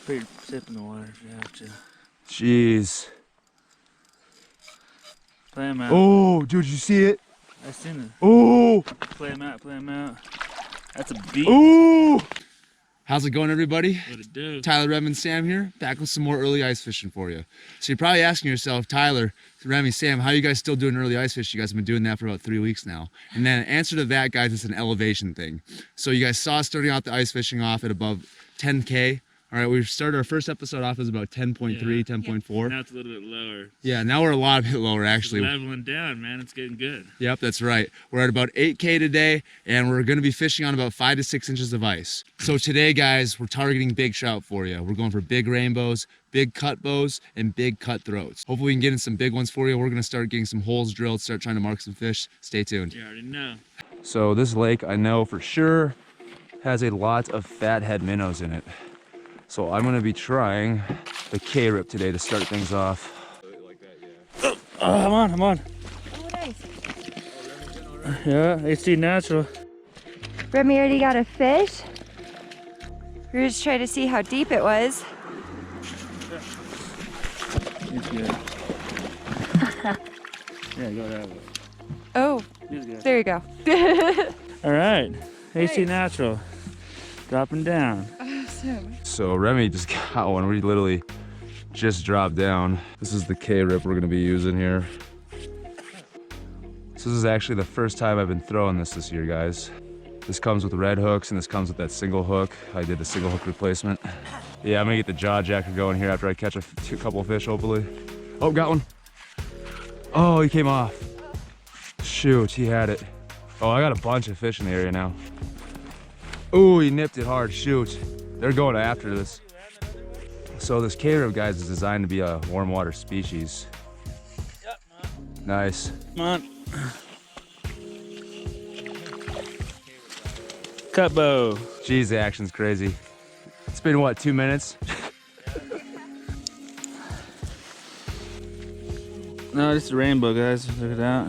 Pretty sip in the water if you have to. Jeez. Play him out. Oh, dude, did you see it? I seen it. Oh. Play him out, play him out. That's a beat. Ooh! How's it going, everybody? What it do? Tyler, Rem, and Sam here, back with some more early ice fishing for you. So you're probably asking yourself, Tyler, Remy, Sam, how are you guys still doing early ice fishing? You guys have been doing that for about 3 weeks now. And then answer to that, guys, it's an elevation thing. So you guys saw us starting out the ice fishing off at above 10K. All right, we started our first episode off as about 10.3, 10.4. Now it's a little bit lower. Yeah, now we're a lot bit lower, actually. It's leveling down, man. It's getting good. Yep, that's right. We're at about 8K today, and we're going to be fishing on about 5 to 6 inches of ice. So today, guys, we're targeting big trout for you. We're going for big rainbows, big cut bows, and big cutthroats. Hopefully we can get in some big ones for you. We're going to start getting some holes drilled, start trying to mark some fish. Stay tuned. You already know. So this lake, I know for sure, has a lot of fathead minnows in it. So I'm gonna be trying the K-rip today to start things off. Oh, I'm on. Oh, nice. Yeah, HC natural. Remy already got a fish. We were just trying to see how deep it was. It's good. Yeah, go that way. Oh, He's good. there you go. All right, HC Nice. natural. Dropping down. Awesome. So Remy just got one. We literally just dropped down. This is the K-rip we're gonna be using here. This is actually the first time I've been throwing this year, guys. This comes with red hooks and this comes with that single hook. I did the single hook replacement. Yeah, I'm gonna get the jaw jacker going here after I catch a couple of fish, hopefully. Oh, got one. Oh, he came off. Shoot, he had it. Oh, I got a bunch of fish in the area now. Oh, he nipped it hard, shoot. They're going after this. So this K-rip, guys, is designed to be a warm water species. Yep, Nice. come on. Cut bow. Jeez, the action's crazy. It's been, what, 2 minutes? No, this is a rainbow, guys. Look it out.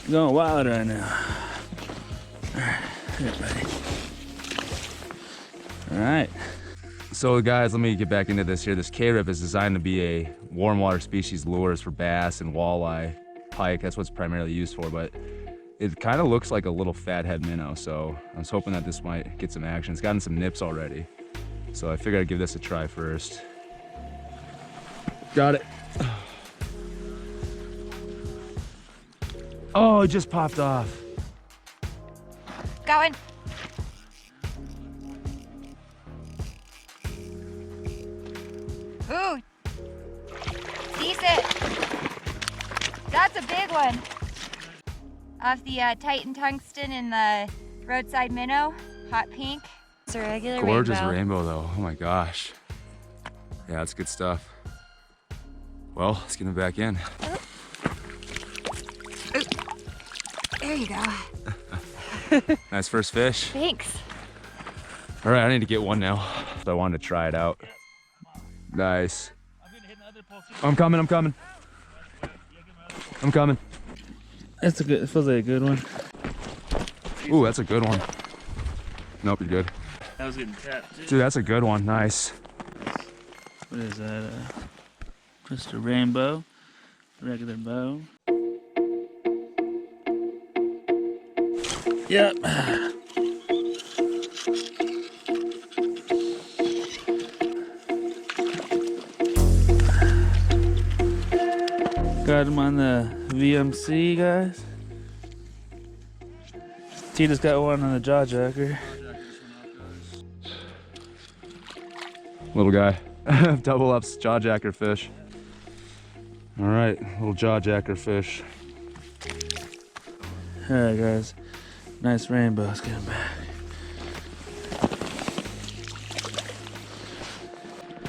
Going wild right now. Here, buddy. All right. So guys, let me get back into this here. This K-rip is designed to be a warm water species lures for bass and walleye, pike. That's what it's primarily used for, but it kind of looks like a little fathead minnow. So I was hoping that this might get some action. It's gotten some nips already. So I figured I'd give this a try first. Got it. Oh, it just popped off. Got one. Ooh, decent. That's a big one. Off the Titan Tungsten in the Roadside Minnow, hot pink. It's a regular Gorgeous rainbow. rainbow though, oh my gosh. Yeah, that's good stuff. Well, let's get him back in. Ooh. There you go. Nice first fish. Thanks. All right, I need to get one now. So I wanted to try it out. Nice. I'm coming. I'm coming. That's a good. It feels like a good one. Ooh, that's a good one. Nope, you're good. That was getting tapped too. Dude, that's a good one. Nice. What is that? Just a rainbow, regular bow. Yep. Got him on the VMC, guys. T just got one on the jaw jacker. Little guy. Double ups jaw jacker fish. All right, little jaw jacker fish. All right, guys. Nice rainbow. Let's get him back.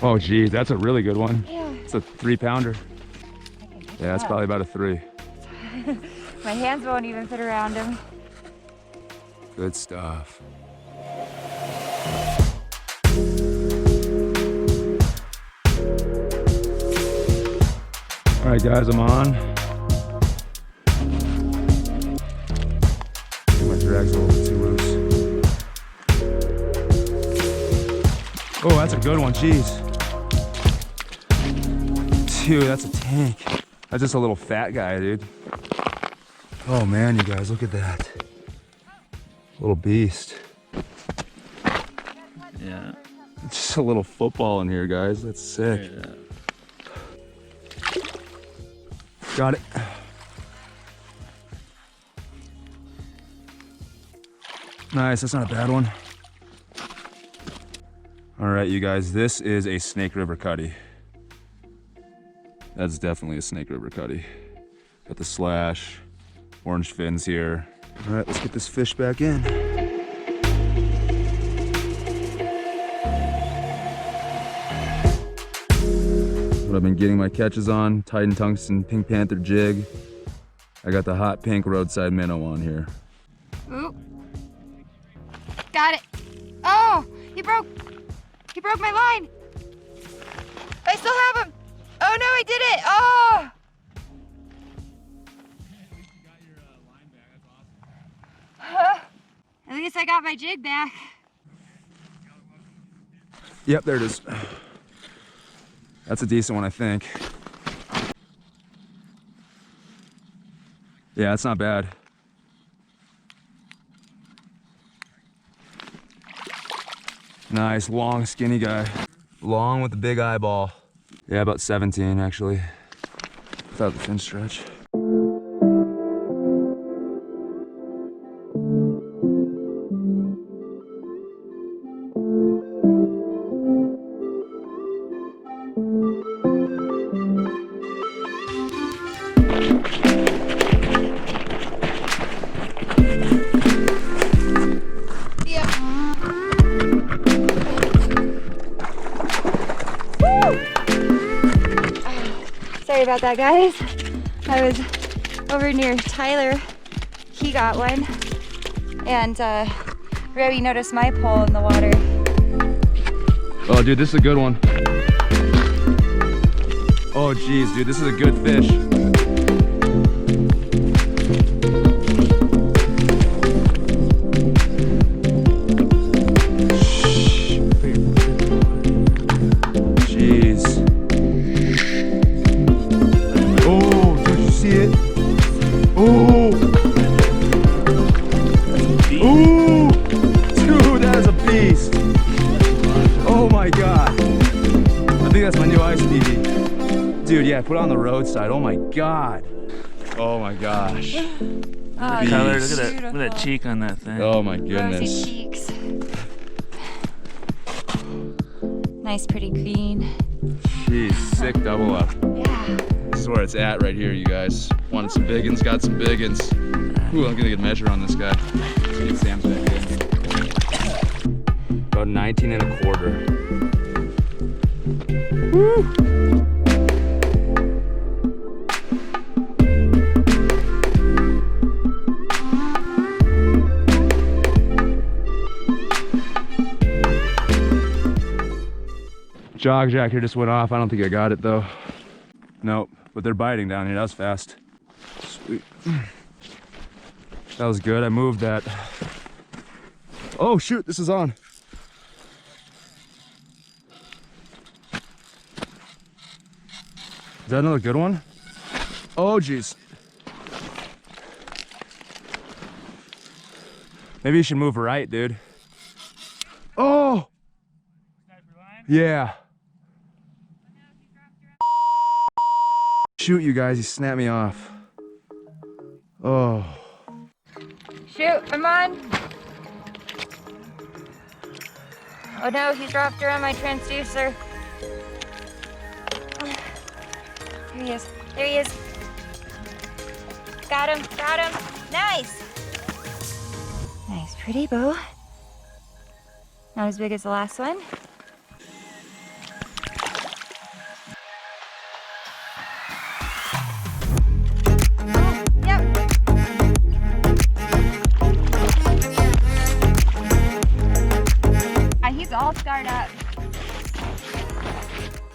Oh, geez, that's a really good one. Yeah. It's a 3-pounder. Yeah, that's probably about a 3. My hands won't even fit around him. Good stuff. All right, guys, I'm on. My drag's a little too loose. Oh, that's a good one, jeez. Dude, that's a tank. That's just a little fat guy, dude. Oh man, you guys, look at that. Little beast. Yeah. It's just a little football in here, guys. That's sick. Yeah. Got it. Nice, that's not a bad one. All right, you guys, this is a Snake River cutty. That's definitely a Snake River cutty. Got the slash, orange fins here. All right, let's get this fish back in. What I've been getting my catches on, Titan Tungsten Pink Panther jig. I got the hot pink Roadside Minnow on here. Ooh. Got it. Oh, he broke my line. I still have him. Oh no, I did it. Oh. At least I got my jig back. Yep, there it is. That's a decent one, I think. Yeah, that's not bad. Nice, long, skinny guy. Long with the big eyeball. Yeah, about 17 actually. Without the fin stretch. Sorry about that, guys. I was over near Tyler. He got one. And Remy noticed my pole in the water. Oh, dude, this is a good one. Oh, geez, dude, this is a good fish. Dude, yeah, put it on the roadside. Oh my god. Oh my gosh. Oh, Tyler, look at that cheek on that thing. Oh my rosy goodness. cheeks. Nice, pretty green. Jeez, sick double up. Yeah. This is where it's at right here, you guys. Wanted some big uns, got some big uns. Ooh, I'm gonna get a measure on this guy. Let's get Sam's back in. About 19 and a quarter. Woo! Jog jack here just went off. I don't think I got it though. Nope, but they're biting down here. That was fast. Sweet. That was good. I moved that. Oh shoot, this is on. Is that another good one? Oh geez. Maybe you should move right, dude. Oh! Yeah. Shoot, you guys, he snapped me off. Oh. Shoot, I'm on. Oh no, he dropped her on my transducer. There he is, there he is. Got him, nice. Nice, pretty bow. Not as big as the last one. He's all scarred up.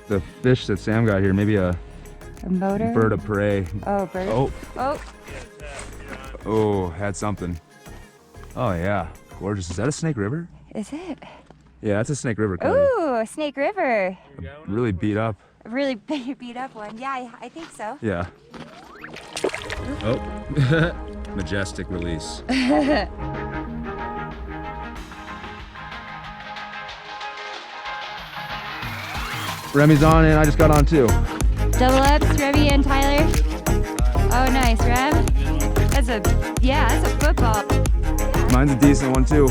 The fish that Sam got here, maybe a motor? Bird of prey. Oh, bird. Oh. Oh. Oh, had something. Oh yeah, gorgeous. Is that a Snake River? Is it? Yeah, that's a Snake River cutty. Ooh, Snake River. Really beat up. A really beat up one. Yeah, I think so. Yeah. Oh, majestic release. Remy's on and I just got on too. Double ups, Remy and Tyler. Oh, nice, Rem. That's a football. Mine's a decent one too.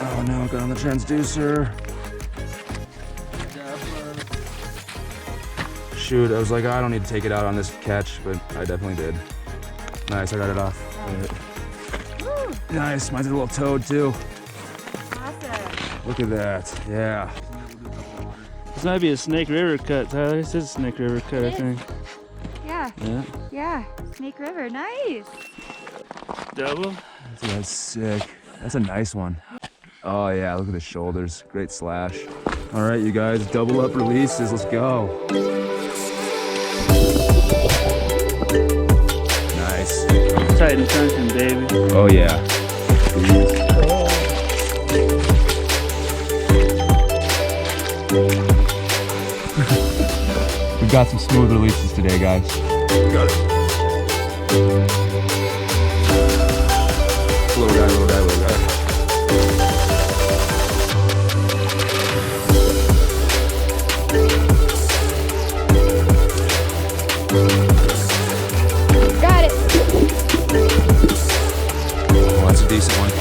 Oh no, got on the transducer. Shoot, I was like, I don't need to take it out on this catch, but I definitely did. Nice, I got it off. Nice, mine's a little toad too. Awesome. Look at that, yeah. This might be a Snake River cut, Tyler. This is a Snake River cut, I think. Yeah. Yeah. Yeah. Snake River, nice. Double. That's sick. That's a nice one. Oh yeah, look at the shoulders. Great slash. All right, you guys, double up releases. Let's go. Nice. Titan Tungsten, baby. Oh yeah. We've got some smooth releases today, guys. Got it. Little guy, little guy, little guy. Got it. Oh, that's a decent one.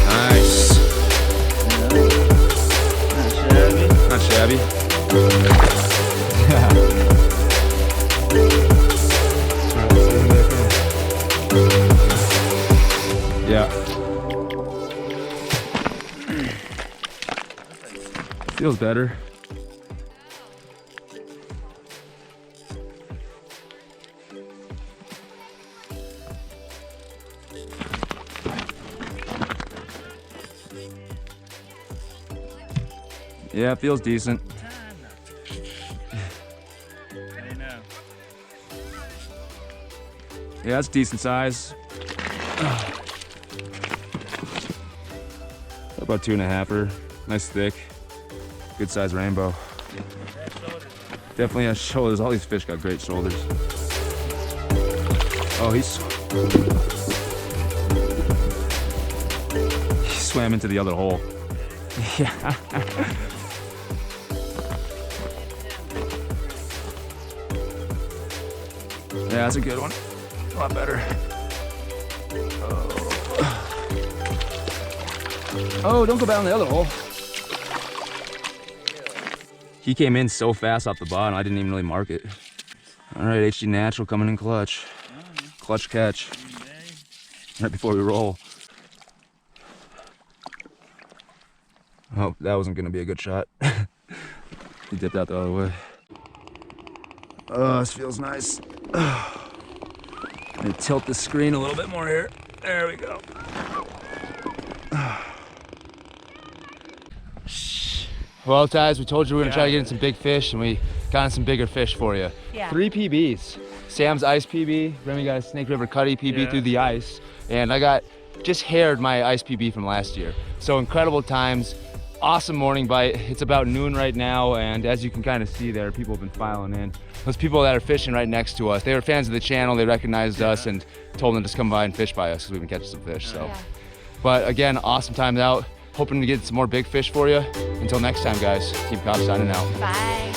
Nice. Not shabby. Yeah. Feels better. Yeah, it feels decent. Yeah, it's decent size. About 2.5-er. Nice thick. Good size rainbow. Definitely has shoulders. All these fish got great shoulders. Oh, he swam into the other hole. Yeah. Yeah, that's a good one. A lot better. Oh, don't go down the other hole. He came in so fast off the bottom, I didn't even really mark it. All right, HD Natural coming in clutch. Clutch catch. Right before we roll. Oh, that wasn't gonna be a good shot. He dipped out the other way. Oh, this feels nice. Let me tilt the screen a little bit more here. There we go. Well, guys, we told you we were gonna try to get in some big fish, and we got in some bigger fish for you. Yeah. 3 PBs. Sam's ice PB, Remy got a Snake River Cutty PB through the ice, and I got just haired my ice PB from last year. So incredible times, awesome morning bite. It's about noon right now, and as you can kind of see there, people have been filing in. Those people that are fishing right next to us, they were fans of the channel, they recognized us and told them to just come by and fish by us because we've been catching some fish. So, but again, awesome times out. Hoping to get some more big fish for you. Until next time, guys, Team C.O.F.F signing out. Bye.